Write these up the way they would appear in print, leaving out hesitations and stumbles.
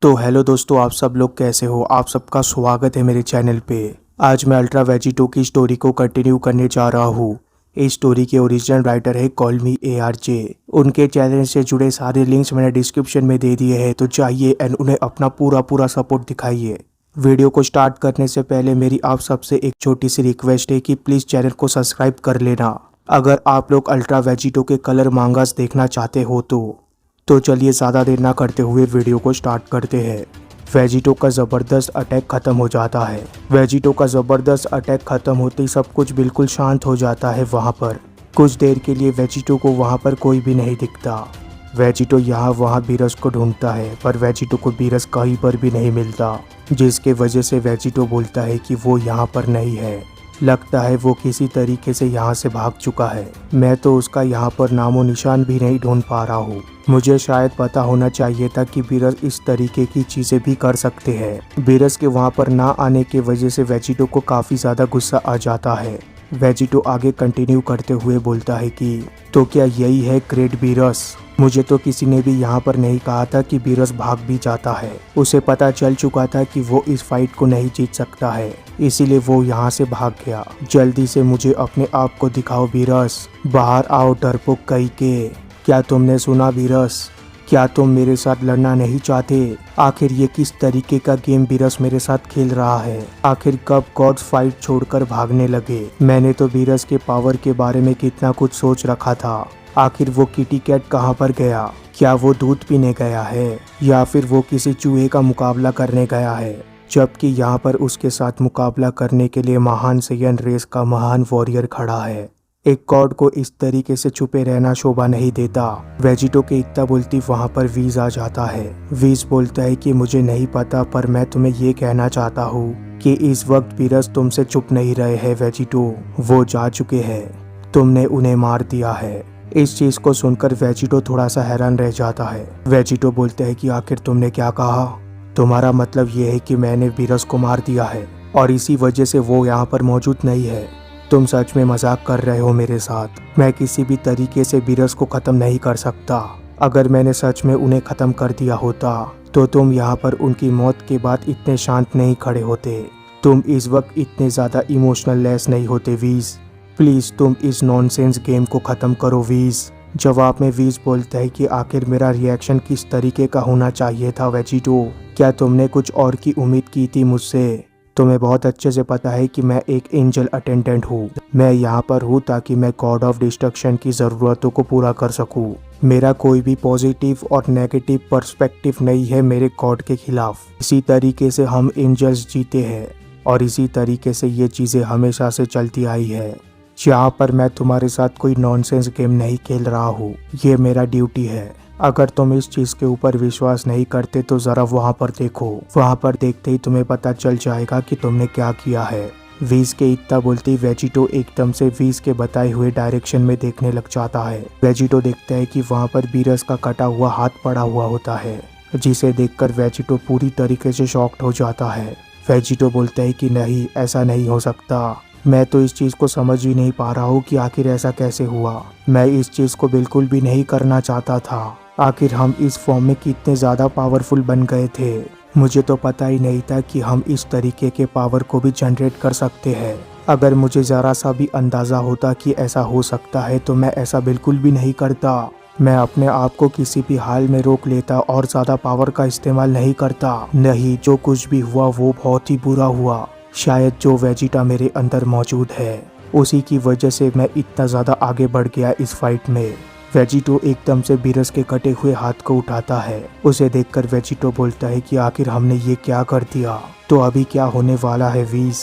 तो हेलो दोस्तों, आप सब लोग कैसे हो। आप सबका स्वागत है मेरे चैनल पे। आज मैं अल्ट्रा वेजिटो की स्टोरी को कंटिन्यू करने जा रहा हूँ। इस स्टोरी के ओरिजिनल राइटर है कॉल मी ARJ। उनके चैनल से जुड़े सारे लिंक्स मैंने डिस्क्रिप्शन में दे दिए हैं, तो जाइए एंड उन्हें अपना पूरा सपोर्ट दिखाइए। वीडियो को स्टार्ट करने से पहले मेरी आप सबसे एक छोटी सी रिक्वेस्ट है कि प्लीज़ चैनल को सब्सक्राइब कर लेना अगर आप लोग अल्ट्रा वेजिटो के कलर मांगास देखना चाहते हो तो चलिए ज़्यादा देर ना करते हुए वीडियो को स्टार्ट करते हैं। वेजिटो का ज़बरदस्त अटैक ख़त्म हो जाता है। वेजिटो का ज़बरदस्त अटैक ख़त्म होते ही सब कुछ बिल्कुल शांत हो जाता है। वहाँ पर कुछ देर के लिए वेजिटो को वहाँ पर कोई भी नहीं दिखता। वेजिटो यहाँ वहाँ बीरस को ढूंढता है, पर वेजिटो को बीरस कहीं पर भी नहीं मिलता, जिसके वजह से वेजिटो बोलता है कि वो यहाँ पर नहीं है। लगता है वो किसी तरीके से यहाँ से भाग चुका है। मैं तो उसका यहाँ पर नामो निशान भी नहीं ढूंढ पा रहा हूँ। मुझे शायद पता होना चाहिए था कि बीरस इस तरीके की चीजें भी कर सकते हैं। बीरस के वहाँ पर ना आने की वजह से वेजिटो को काफी ज्यादा गुस्सा आ जाता है। वेजिटो आगे कंटिन्यू करते हुए बोलता है कि तो क्या यही है ग्रेट बीरस। मुझे तो किसी ने भी यहाँ पर नहीं कहा था कि बीरस भाग भी जाता है। उसे पता चल चुका था कि वो इस फाइट को नहीं जीत सकता है, इसीलिए वो यहाँ से भाग गया। जल्दी से मुझे अपने आप को दिखाओ बीरस, बाहर आओ डरपोक कहीं के। क्या तुमने सुना बीरस? क्या तुम मेरे साथ लड़ना नहीं चाहते? आखिर ये किस तरीके का गेम बीरस मेरे साथ खेल रहा है? आखिर कब गॉड्स फाइट छोड़कर भागने लगे? मैंने तो बीरस के पावर के बारे में कितना कुछ सोच रखा था। आखिर वो किटी कैट कहाँ पर गया? क्या वो दूध पीने गया है या फिर वो किसी चूहे का मुकाबला करने गया है, जबकि यहाँ पर उसके साथ मुकाबला करने के लिए महान सैयन रेस का महान वॉरियर खड़ा है। एक गॉड को इस तरीके से छुपे रहना शोभा नहीं देता। वेजिटो के इतना बोलती वहाँ पर वीज आ जाता है। वीज बोलता है कि मुझे नहीं पता, पर मैं तुम्हें ये कहना चाहता हूँ कि इस वक्त बीरस तुमसे चुप नहीं रहे हैं वेजिटो। वो जा चुके हैं, तुमने उन्हें मार दिया है। इस चीज को सुनकर वेजिटो थोड़ा सा हैरान रह जाता है। वेजिटो बोलते हैं कि आखिर तुमने क्या कहा? तुम्हारा मतलब ये है कि मैंने बीरस को मार दिया है और इसी वजह से वो यहाँ पर मौजूद नहीं है? तुम सच में मजाक कर रहे हो मेरे साथ? मैं किसी भी तरीके से बीरस को खत्म नहीं कर सकता। अगर मैंने सच में उन्हें खत्म कर दिया होता तो तुम यहाँ पर उनकी मौत के बाद इतने शांत नहीं खड़े होते। तुम इस वक्त इतने ज्यादा इमोशनल लेस नहीं होते वीज। प्लीज तुम इस नॉनसेंस गेम को खत्म करो वीज। जवाब में वीज बोलता है कि आखिर मेरा रिएक्शन किस तरीके का होना चाहिए था वेजिटो? क्या तुमने कुछ और की उम्मीद की थी मुझसे? तुम्हें बहुत अच्छे से पता है कि मैं एक एंजल अटेंडेंट हूँ। मैं यहाँ पर हूँ ताकि मैं गॉड ऑफ डिस्ट्रक्शन की ज़रूरतों को पूरा कर सकूँ। मेरा कोई भी पॉजिटिव और नेगेटिव पर्सपेक्टिव नहीं है मेरे गॉड के खिलाफ। इसी तरीके से हम एंजल्स जीते हैं और इसी तरीके से ये चीज़ें हमेशा से चलती आई है। यहाँ पर मैं तुम्हारे साथ कोई नॉनसेंस गेम नहीं खेल रहा हूँ, ये मेरा ड्यूटी है। अगर तुम इस चीज के ऊपर विश्वास नहीं करते तो जरा वहाँ पर देखो। वहाँ पर देखते ही तुम्हें पता चल जाएगा कि तुमने क्या किया है। वीज के इतना बोलते वेजिटो एकदम से वीज के बताए हुए डायरेक्शन में देखने लग जाता है। वेजिटो देखता है कि वहाँ पर बीरस का कटा हुआ हाथ पड़ा हुआ होता है, जिसे देखकर वेजिटो पूरी तरीके से शॉक्ड हो जाता है। वेजिटो बोलता है कि नहीं, ऐसा नहीं हो सकता। मैं तो इस चीज को समझ ही नहीं पा रहा हूँ कि आखिर ऐसा कैसे हुआ। मैं इस चीज को बिल्कुल भी नहीं करना चाहता था। आखिर हम इस फॉर्म में कितने ज्यादा पावरफुल बन गए थे। मुझे तो पता ही नहीं था कि हम इस तरीके के पावर को भी जनरेट कर सकते हैं। अगर मुझे जरा सा भी अंदाजा होता कि ऐसा हो सकता है तो मैं ऐसा बिल्कुल भी नहीं करता। मैं अपने आप को किसी भी हाल में रोक लेता और ज्यादा पावर का इस्तेमाल नहीं करता। नहीं, जो कुछ भी हुआ वो बहुत ही बुरा हुआ। शायद जो वेजिटा मेरे अंदर मौजूद है उसी की वजह से मैं इतना ज्यादा आगे बढ़ गया इस फाइट में। वेजिटो एकदम से बीरस के कटे हुए हाथ को उठाता है। उसे देखकर वेजिटो बोलता है कि आखिर हमने ये क्या कर दिया? तो अभी क्या होने वाला है वीज?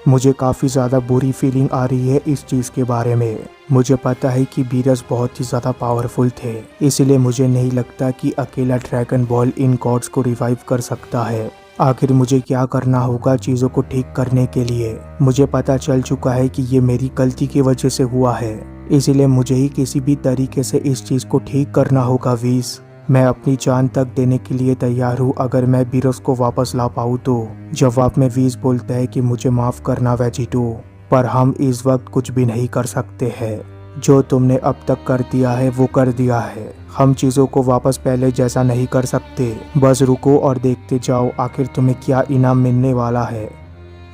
मुझे काफी ज्यादा बुरी फीलिंग आ रही है इस चीज के बारे में। मुझे पता है कि बीरस बहुत ही ज्यादा पावरफुल थे, इसलिए मुझे नहीं लगता कि अकेला ड्रैगन बॉल इन गॉड्स को रिवाइव कर सकता है। आखिर मुझे क्या करना होगा चीज़ों को ठीक करने के लिए? मुझे पता चल चुका है कि ये मेरी गलती की वजह से हुआ है, इसीलिए मुझे ही किसी भी तरीके से इस चीज़ को ठीक करना होगा वीज। मैं अपनी जान तक देने के लिए तैयार हूँ अगर मैं बीरस को वापस ला पाऊँ तो। जवाब में वीज बोलता है कि मुझे माफ़ करना वेजिटो, पर हम इस वक्त कुछ भी नहीं कर सकते हैं। जो तुमने अब तक कर दिया है वो कर दिया है। हम चीज़ों को वापस पहले जैसा नहीं कर सकते। बस रुको और देखते जाओ आखिर तुम्हें क्या इनाम मिलने वाला है।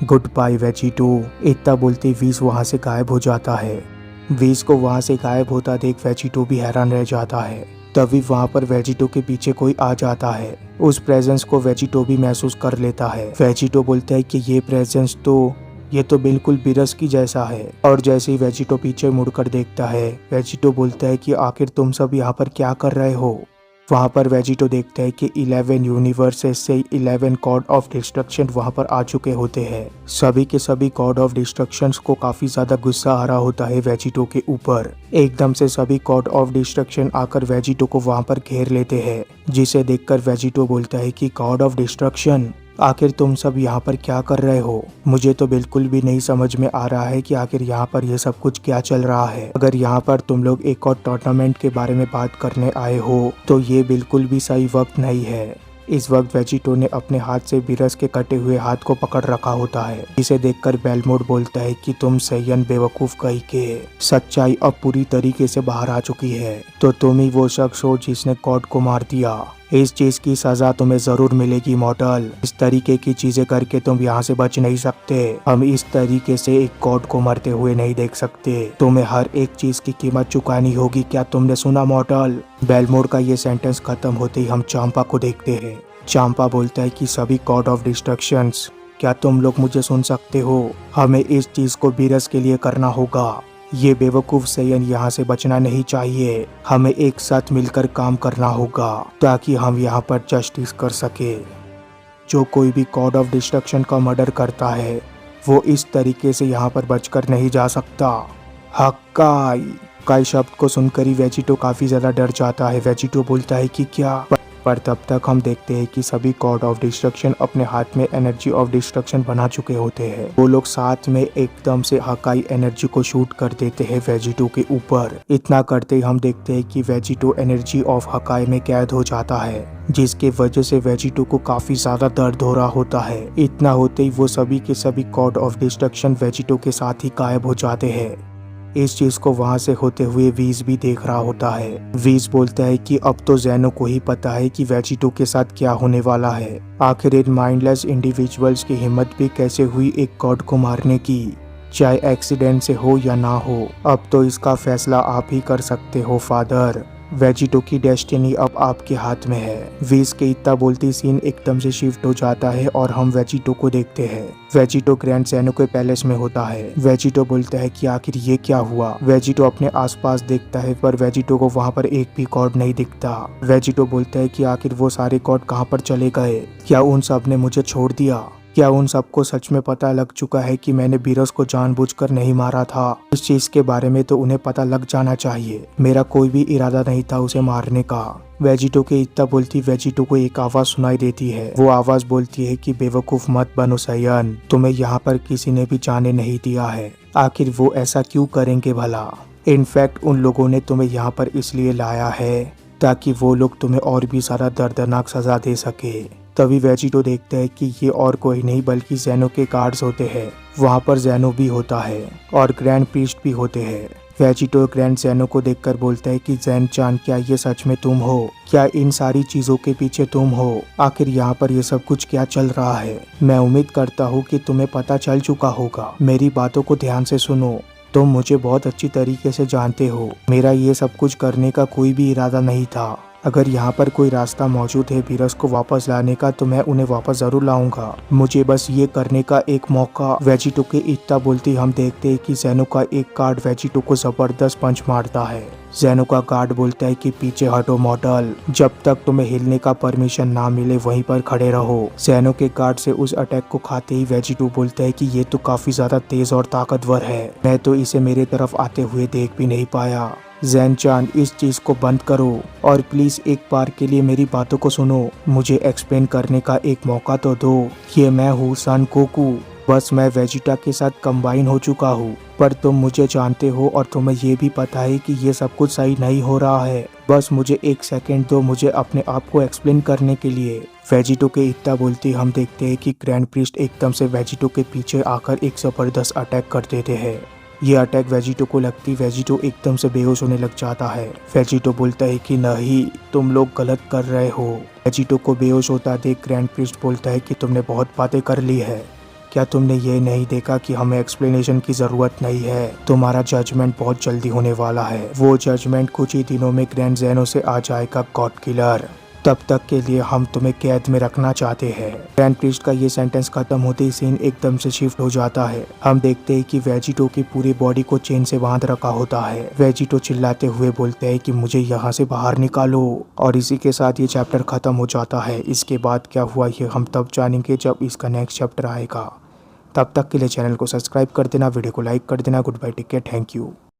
Goodbye Vegito. इतना बोलते वीज वहाँ से गायब हो जाता है। वीज को वहाँ से गायब होता देख वेजिटो भी हैरान रह जाता है। तभी वहाँ पर वेजिटो के पीछे कोई आ जाता है। उस प्रेजेंस को वेजिटो भी महसूस कर लेता है। वेजिटो बोलता है कि ये तो बिल्कुल बिरस की जैसा है। और जैसे ही वेजिटो पीछे मुड़कर देखता है, वेजिटो बोलता है कि आखिर तुम सब यहाँ पर क्या कर रहे हो। वहाँ पर वेजिटो देखता है कि 11 यूनिवर्सेस से 11 गॉड ऑफ डिस्ट्रक्शन वहाँ पर आ चुके होते हैं। सभी के सभी गॉड ऑफ डिस्ट्रक्शंस को काफी ज्यादा गुस्सा आ रहा होता है वेजिटो के ऊपर। एकदम से सभी गॉड ऑफ डिस्ट्रक्शन आकर वेजिटो को वहाँ पर घेर लेते हैं, जिसे देखकर वेजिटो बोलता है कि गॉड ऑफ डिस्ट्रक्शन, आखिर तुम सब यहाँ पर क्या कर रहे हो। मुझे तो बिल्कुल भी नहीं समझ में आ रहा है कि आखिर यहाँ पर ये सब कुछ क्या चल रहा है। अगर यहाँ पर तुम लोग एक और टूर्नामेंट के बारे में बात करने आए हो तो ये बिल्कुल भी सही वक्त नहीं है। इस वक्त वेजिटो ने अपने हाथ से बिरस के कटे हुए हाथ को पकड़ रखा होता है। इसे देखकर बेलमोड बोलता है कि तुम सैयन बेवकूफ कही के, सच्चाई अब पूरी तरीके से बाहर आ चुकी है। तो तुम ही वो शख्स हो जिसने गॉड को मार दिया। इस चीज की सजा तुम्हें जरूर मिलेगी मॉडल। इस तरीके की चीजें करके तुम यहाँ से बच नहीं सकते। हम इस तरीके से एक गॉड को मरते हुए नहीं देख सकते। तुम्हें हर एक चीज की कीमत चुकानी होगी। क्या तुमने सुना मॉडल। बेलमोड का ये सेंटेंस खत्म होते ही हम चांपा को देखते हैं। चांपा बोलता है कि सभी गॉड ऑफ डिस्ट्रक्शंस, क्या तुम लोग मुझे सुन सकते हो। हमें इस चीज को बीरस के लिए करना होगा। ये बेवकूफ सैयन यहाँ से बचना नहीं चाहिए। हमें एक साथ मिलकर काम करना होगा ताकि हम यहाँ पर जस्टिस कर सके। जो कोई भी गॉड ऑफ डिस्ट्रक्शन का मर्डर करता है वो इस तरीके से यहाँ पर बचकर नहीं जा सकता। हक्काई शब्द को सुनकर ही वेजिटो काफी ज्यादा डर जाता है। वेजिटो बोलता है कि क्या, पर तब तक हम देखते हैं कि सभी गॉड ऑफ डिस्ट्रक्शन अपने हाथ में एनर्जी ऑफ डिस्ट्रक्शन बना चुके होते हैं। वो लोग साथ में एकदम से हकाई एनर्जी को शूट कर देते हैं वेजिटो के ऊपर। इतना करते ही हम देखते हैं कि वेजिटो एनर्जी ऑफ हकाई में कैद हो जाता है, जिसके वजह से वेजिटो को काफी ज्यादा दर्द हो रहा होता है। इतना होते ही वो सभी के सभी गॉड ऑफ डिस्ट्रक्शन वेजिटो के साथ ही गायब हो जाते हैं। इस चीज को वहां से होते हुए वीज भी देख रहा होता है। वीज बोलता है कि अब तो ज़ेनो को ही पता है कि वेजिटो के साथ क्या होने वाला है। आखिर इन माइंडलेस इंडिविजुअल्स की हिम्मत भी कैसे हुई एक गॉड को मारने की, चाहे एक्सीडेंट से हो या ना हो। अब तो इसका फैसला आप ही कर सकते हो फादर। वेजिटो की डेस्टिनी अब आपके हाथ में है। वीज के इतना बोलती सीन एकदम से शिफ्ट हो जाता है और हम वेजिटो को देखते हैं। वेजिटो ग्रैंड ज़ेनो के पैलेस में होता है। वेजिटो बोलता है कि आखिर ये क्या हुआ। वेजिटो अपने आसपास देखता है पर वेजिटो को वहाँ पर एक भी गॉड नहीं दिखता। वेजिटो बोलता है कि आखिर वो सारे गॉड कहाँ पर चले गए। क्या उन सब ने मुझे छोड़ दिया। क्या उन सबको सच में पता लग चुका है कि मैंने बीरस को जानबूझकर नहीं मारा था। इस चीज के बारे में तो उन्हें पता लग जाना चाहिए। मेरा कोई भी इरादा नहीं था उसे मारने का। वेजिटो के इतना बोलती वेजिटो को एक आवाज सुनाई देती है। वो आवाज बोलती है कि बेवकूफ मत बनो सैयन, तुम्हें यहाँ पर किसी ने भी जाने नहीं दिया है। आखिर वो ऐसा क्यों करेंगे भला। इनफैक्ट उन लोगों ने तुम्हें यहाँ पर इसलिए लाया है ताकि वो लोग तुम्हें और भी ज्यादा दर्दनाक सजा दे सके। तभी वेजिटो देखता है कि ये और कोई नहीं बल्कि ज़ेनो के गार्ड्स होते हैं। वहाँ पर ज़ेनो भी होता है और ग्रैंड प्रीस्ट भी होते हैं। वेजिटो ग्रैंड ज़ेनो को देखकर बोलता है कि ज़ेन चान, क्या ये सच में तुम हो। क्या इन सारी चीजों के पीछे तुम हो। आखिर यहाँ पर ये सब कुछ क्या चल रहा है। मैं उम्मीद करता हूँ कि तुम्हें पता चल चुका होगा। मेरी बातों को ध्यान से सुनो। तुम मुझे बहुत अच्छी तरीके से जानते हो। मेरा ये सब कुछ करने का कोई भी इरादा नहीं था। अगर यहाँ पर कोई रास्ता मौजूद है बीरस को वापस लाने का तो मैं उन्हें वापस जरूर लाऊंगा। मुझे बस ये करने का एक मौका। वेजिटो के इतना बोलते हम देखते हैं कि ज़ेनो का एक गार्ड वेजिटो को जबरदस्त पंच मारता है। ज़ेनो का गार्ड बोलता है कि पीछे हटो मॉडल, जब तक तुम्हें हिलने का परमिशन ना मिले वहीं पर खड़े रहो। ज़ेनो के गार्ड से उस अटैक को खाते ही वेजिटो बोलता है कि ये तो काफी ज्यादा तेज और ताकतवर है। मैं तो इसे मेरे तरफ आते हुए देख भी नहीं पाया। ज़ेन चान, इस चीज को बंद करो और प्लीज एक बार के लिए मेरी बातों को सुनो। मुझे एक्सप्लेन करने का एक मौका तो दो। ये मैं हूँ सन गोकू। बस मैं वेजिटा के साथ कंबाइन हो चुका हूँ, पर तुम मुझे जानते हो और तुम्हें ये भी पता है कि ये सब कुछ सही नहीं हो रहा है। बस मुझे एक सेकंड दो मुझे अपने आप को एक्सप्लेन करने के लिए। वेजिटो के इतना बोलते हम देखते हैं कि ग्रैंड प्रीस्ट एकदम से वेजिटो के पीछे आकर एक जबरदस्त अटैक कर देते हैं। ये अटैक वेजिटो को लगती वेजिटो एकदम से बेहोश होने लग जाता है। वेजिटो बोलता है कि नहीं, तुम लोग गलत कर रहे हो। वेजिटो को बेहोश होता देख ग्रैंड प्रीस्ट बोलता है कि तुमने बहुत बातें कर ली है। क्या तुमने ये नहीं देखा कि हमें एक्सप्लेनेशन की जरूरत नहीं है? तुम्हारा जजमेंट बहुत जल्दी होने वाला है। वो जजमेंट कुछ ही दिनों में ग्रैंड ज़ेनो से आ जाएगा गॉड किलर। तब तक के लिए हम तुम्हें कैद में रखना चाहते हैं। ग्रैंड प्रीस्ट का ये सेंटेंस खत्म होते ही सीन एकदम से शिफ्ट हो जाता है। हम देखते हैं कि वेजिटो की पूरी बॉडी को चेन से बांध रखा होता है। वेजिटो चिल्लाते हुए बोलते हैं कि मुझे यहाँ से बाहर निकालो। और इसी के साथ ये चैप्टर खत्म हो जाता है। इसके बाद क्या हुआ ये हम तब जानेंगे जब इसका नेक्स्ट चैप्टर आएगा। तब तक के लिए चैनल को सब्सक्राइब कर देना, वीडियो को लाइक कर देना। Goodbye, take care, thank you.